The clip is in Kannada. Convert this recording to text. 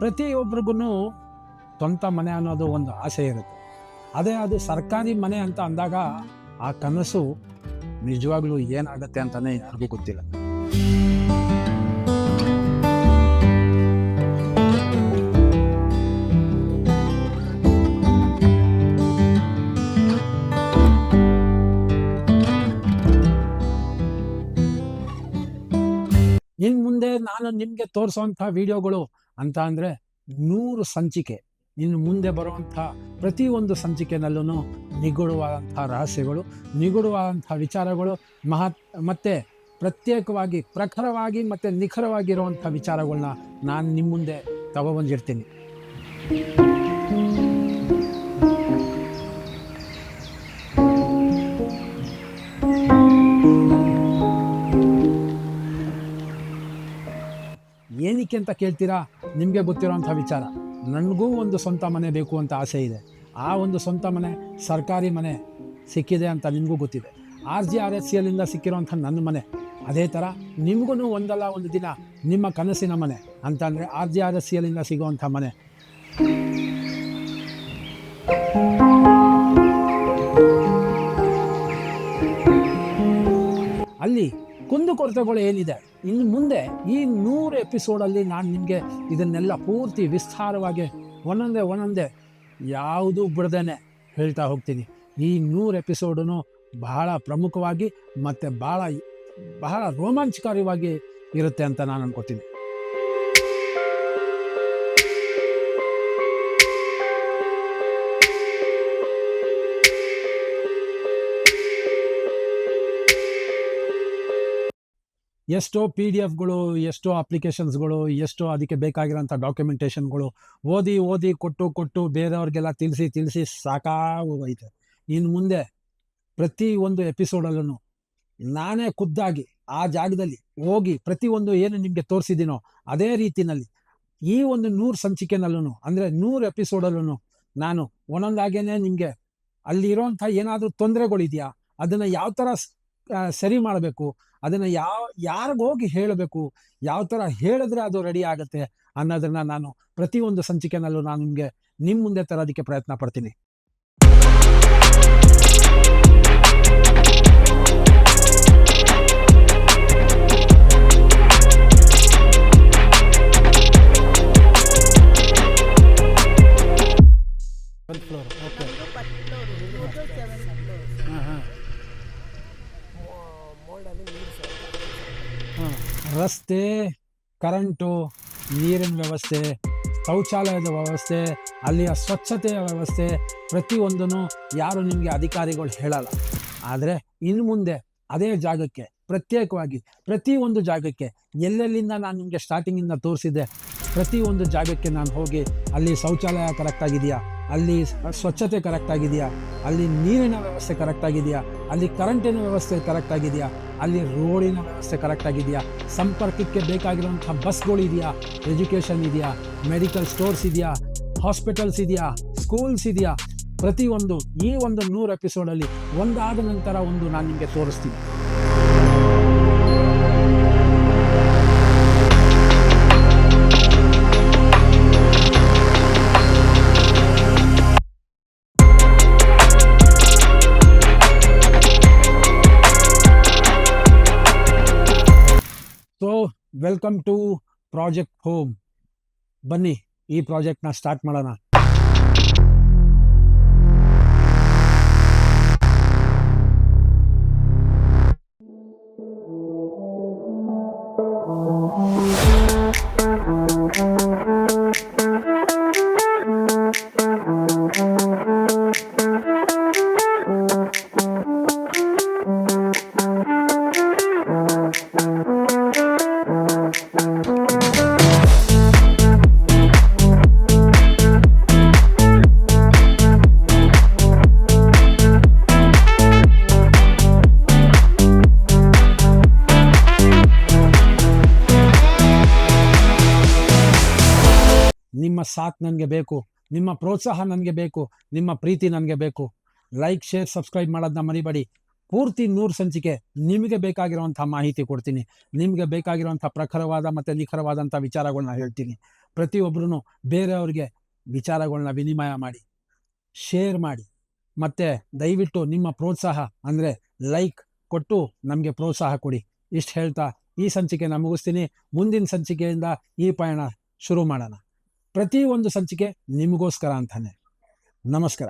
ಪ್ರತಿಯೊಬ್ಬರಿಗೂ ಸ್ವಂತ ಮನೆ ಅನ್ನೋದು ಒಂದು ಆಸೆ ಇರುತ್ತೆ. ಅದೇ ಅದು ಸರ್ಕಾರಿ ಮನೆ ಅಂತ ಅಂದಾಗ ಆ ಕನಸು ನಿಜವಾಗ್ಲೂ ಏನಾಗುತ್ತೆ ಅಂತಾನೆ ಯಾರಿಗೂ ಗೊತ್ತಿಲ್ಲ. ಇನ್ ಮುಂದೆ ನಾನು ನಿಮ್ಗೆ ತೋರಿಸುವಂತಹ ವಿಡಿಯೋಗಳು ಅಂತ ಅಂದ್ರೆ 100 ಸಂಚಿಕೆ. ಇನ್ನು ಮುಂದೆ ಬರುವಂಥ ಪ್ರತಿಯೊಂದು ಸಂಚಿಕೆನಲ್ಲೂ ನಿಗೂಢವಾದಂಥ ರಹಸ್ಯಗಳು, ನಿಗೂಢವಾದಂಥ ವಿಚಾರಗಳು, ಮತ್ತೆ ಪ್ರತ್ಯೇಕವಾಗಿ ಪ್ರಖರವಾಗಿ ಮತ್ತು ನಿಖರವಾಗಿರುವಂಥ ವಿಚಾರಗಳನ್ನ ನಾನು ನಿಮ್ಮ ಮುಂದೆ ತಗೊಬಂದಿರ್ತೀನಿ. ಏನಕ್ಕೆ ಅಂತ ಕೇಳ್ತೀರಾ? ನಿಮಗೆ ಗೊತ್ತಿರೋಂಥ ವಿಚಾರ. ನನಗೂ ಒಂದು ಸ್ವಂತ ಮನೆ ಬೇಕು ಅಂತ ಆಸೆ ಇದೆ. ಆ ಒಂದು ಸ್ವಂತ ಮನೆ ಸರ್ಕಾರಿ ಮನೆ ಸಿಕ್ಕಿದೆ ಅಂತ ನಿಮಗೂ ಗೊತ್ತಿದೆ. RGRSCಲಿಂದ ಸಿಕ್ಕಿರೋಂಥ ನನ್ನ ಮನೆ. ಅದೇ ಥರ ನಿಮಗೂ ಒಂದಲ್ಲ ಒಂದು ದಿನ ನಿಮ್ಮ ಕನಸಿನ ಮನೆ ಅಂತಂದರೆ RGRSCಲಿಂದ ಸಿಗೋವಂಥ ಮನೆ. ಅಲ್ಲಿ ಕುಂದುಕೊರತೆಗಳು ಏನಿದೆ, ಇನ್ನು ಮುಂದೆ ಈ 100 ಎಪಿಸೋಡಲ್ಲಿ ನಾನು ನಿಮಗೆ ಇದನ್ನೆಲ್ಲ ಪೂರ್ತಿ ವಿಸ್ತಾರವಾಗಿ ಒಂದೊಂದೇ ಯಾವುದೂ ಬಿಡದೇನೆ ಹೇಳ್ತಾ ಹೋಗ್ತೀನಿ. ಈ 100 ಎಪಿಸೋಡೂ ಬಹಳ ಪ್ರಮುಖವಾಗಿ ಮತ್ತು ಬಹಳ ರೋಮಾಂಚಕಾರಿಯಾಗಿ ಇರುತ್ತೆ ಅಂತ ನಾನು ಅನ್ಕೋತೀನಿ. ಎಷ್ಟೋ PDF-ಗಳು, ಎಷ್ಟೋ ಅಪ್ಲಿಕೇಶನ್ಸ್ಗಳು, ಎಷ್ಟೋ ಅದಕ್ಕೆ ಬೇಕಾಗಿರೋಂಥ ಡಾಕ್ಯುಮೆಂಟೇಷನ್ಗಳು ಓದಿ ಕೊಟ್ಟು ಬೇರೆಯವ್ರಿಗೆಲ್ಲ ತಿಳಿಸಿ ಸಾಕಾಗೋಗೈತೆ. ಇನ್ನು ಮುಂದೆ ಪ್ರತಿಯೊಂದು ಎಪಿಸೋಡಲ್ಲೂ ನಾನೇ ಖುದ್ದಾಗಿ ಆ ಜಾಗದಲ್ಲಿ ಹೋಗಿ ಪ್ರತಿಯೊಂದು ಏನು ನಿಮಗೆ ತೋರಿಸಿದ್ದೀನೋ ಅದೇ ರೀತಿಯಲ್ಲಿ ಈ ಒಂದು 100 ಸಂಚಿಕೆನಲ್ಲೂ ಅಂದರೆ 100 ಎಪಿಸೋಡಲ್ಲೂ ನಾನು ಒಂದೊಂದಾಗೇನೆ ನಿಮಗೆ ಅಲ್ಲಿರೋಂಥ ಏನಾದರೂ ತೊಂದರೆಗಳಿದೆಯಾ, ಅದನ್ನು ಯಾವ ಥರ ಸರಿ ಮಾಡಬೇಕು, ಅದನ್ನು ಯಾರಿಗೋಗಿ ಹೇಳಬೇಕು, ಯಾವ ಥರ ಹೇಳಿದ್ರೆ ಅದು ರೆಡಿ ಆಗುತ್ತೆ ಅನ್ನೋದನ್ನು ನಾನು ಪ್ರತಿಯೊಂದು ಸಂಚಿಕೆನಲ್ಲೂ ನಾನು ನಿಮ್ಮ ಮುಂದೆ ತರೋದಕ್ಕೆ ಪ್ರಯತ್ನ ಪಡ್ತೀನಿ. ರಸ್ತೆ, ಕರೆಂಟು, ನೀರಿನ ವ್ಯವಸ್ಥೆ, ಶೌಚಾಲಯದ ವ್ಯವಸ್ಥೆ, ಅಲ್ಲಿಯ ಸ್ವಚ್ಛತೆಯ ವ್ಯವಸ್ಥೆ ಪ್ರತಿಯೊಂದೂ ಯಾರು ನಿಮಗೆ ಅಧಿಕಾರಿಗಳು ಹೇಳಲ್ಲ. ಆದರೆ ಇನ್ನು ಮುಂದೆ ಅದೇ ಜಾಗಕ್ಕೆ ಪ್ರತ್ಯೇಕವಾಗಿ ಪ್ರತಿಯೊಂದು ಜಾಗಕ್ಕೆ ಎಲ್ಲೆಲ್ಲಿಂದ ನಾನು ನಿಮಗೆ ಸ್ಟಾರ್ಟಿಂಗಿಂದ ತೋರಿಸಿದ್ದೆ ಪ್ರತಿಯೊಂದು ಜಾಗಕ್ಕೆ ನಾನು ಹೋಗಿ ಅಲ್ಲಿ ಶೌಚಾಲಯ ಕರೆಕ್ಟಾಗಿದೆಯಾ, ಅಲ್ಲಿ ಸ್ವಚ್ಛತೆ ಕರೆಕ್ಟಾಗಿದೆಯಾ, ಅಲ್ಲಿ ನೀರಿನ ವ್ಯವಸ್ಥೆ ಕರೆಕ್ಟಾಗಿದೆಯಾ, ಅಲ್ಲಿ ಕರೆಂಟಿನ ವ್ಯವಸ್ಥೆ ಕರೆಕ್ಟಾಗಿದೆಯಾ, ಅಲ್ಲಿ ರೋಡಿನ ವ್ಯವಸ್ಥೆ ಕರೆಕ್ಟಾಗಿದೆಯಾ, ಸಂಪರ್ಕಕ್ಕೆ ಬೇಕಾಗಿರುವಂಥ ಬಸ್ಗಳು ಇದೆಯಾ, ಎಜುಕೇಷನ್ ಇದೆಯಾ, ಮೆಡಿಕಲ್ ಸ್ಟೋರ್ಸ್ ಇದೆಯಾ, ಹಾಸ್ಪಿಟಲ್ಸ್ ಇದೆಯಾ, ಸ್ಕೂಲ್ಸ್ ಇದೆಯಾ, ಪ್ರತಿಯೊಂದು ಈ ಒಂದು 100 ಎಪಿಸೋಡಲ್ಲಿ ಒಂದಾದ ನಂತರ ಒಂದು ನಾನು ನಿಮಗೆ ತೋರಿಸ್ತೀನಿ. So welcome to project home. ಬನ್ನಿ ಈ ಪ್ರಾಜೆಕ್ಟ್ನ ಸ್ಟಾರ್ಟ್ ಮಾಡೋಣ. ನಿಮ್ಮ ಸಾಥ್ ನನಗೆ ಬೇಕು, ನಿಮ್ಮ ಪ್ರೋತ್ಸಾಹ ನನಗೆ ಬೇಕು, ನಿಮ್ಮ ಪ್ರೀತಿ ನನಗೆ ಬೇಕು. ಲೈಕ್, ಶೇರ್, ಸಬ್ಸ್ಕ್ರೈಬ್ ಮಾಡೋದನ್ನ ಮರಿಬೇಡಿ. ಪೂರ್ತಿ 100 ಸಂಚಿಕೆ ನಿಮಗೆ ಬೇಕಾಗಿರುವಂಥ ಮಾಹಿತಿ ಕೊಡ್ತೀನಿ, ನಿಮಗೆ ಬೇಕಾಗಿರುವಂಥ ಪ್ರಖರವಾದ ಮತ್ತು ನಿಖರವಾದಂಥ ವಿಚಾರಗಳನ್ನ ಹೇಳ್ತೀನಿ. ಪ್ರತಿಯೊಬ್ಬರೂ ಬೇರೆಯವ್ರಿಗೆ ವಿಚಾರಗಳನ್ನ ವಿನಿಮಯ ಮಾಡಿ, ಶೇರ್ ಮಾಡಿ. ಮತ್ತು ದಯವಿಟ್ಟು ನಿಮ್ಮ ಪ್ರೋತ್ಸಾಹ ಅಂದರೆ ಲೈಕ್ ಕೊಟ್ಟು ನಮಗೆ ಪ್ರೋತ್ಸಾಹ ಕೊಡಿ. ಇಷ್ಟು ಹೇಳ್ತಾ ಈ ಸಂಚಿಕೆನ ಮುಗಿಸ್ತೀನಿ. ಮುಂದಿನ ಸಂಚಿಕೆಯಿಂದ ಈ ಪಯಣ ಶುರು ಮಾಡೋಣ. ಪ್ರತಿಯೊಂದು ಸಂಚಿಕೆ ನಿಮಗೋಸ್ಕರ ಅಂತಾನೆ. ನಮಸ್ಕಾರ.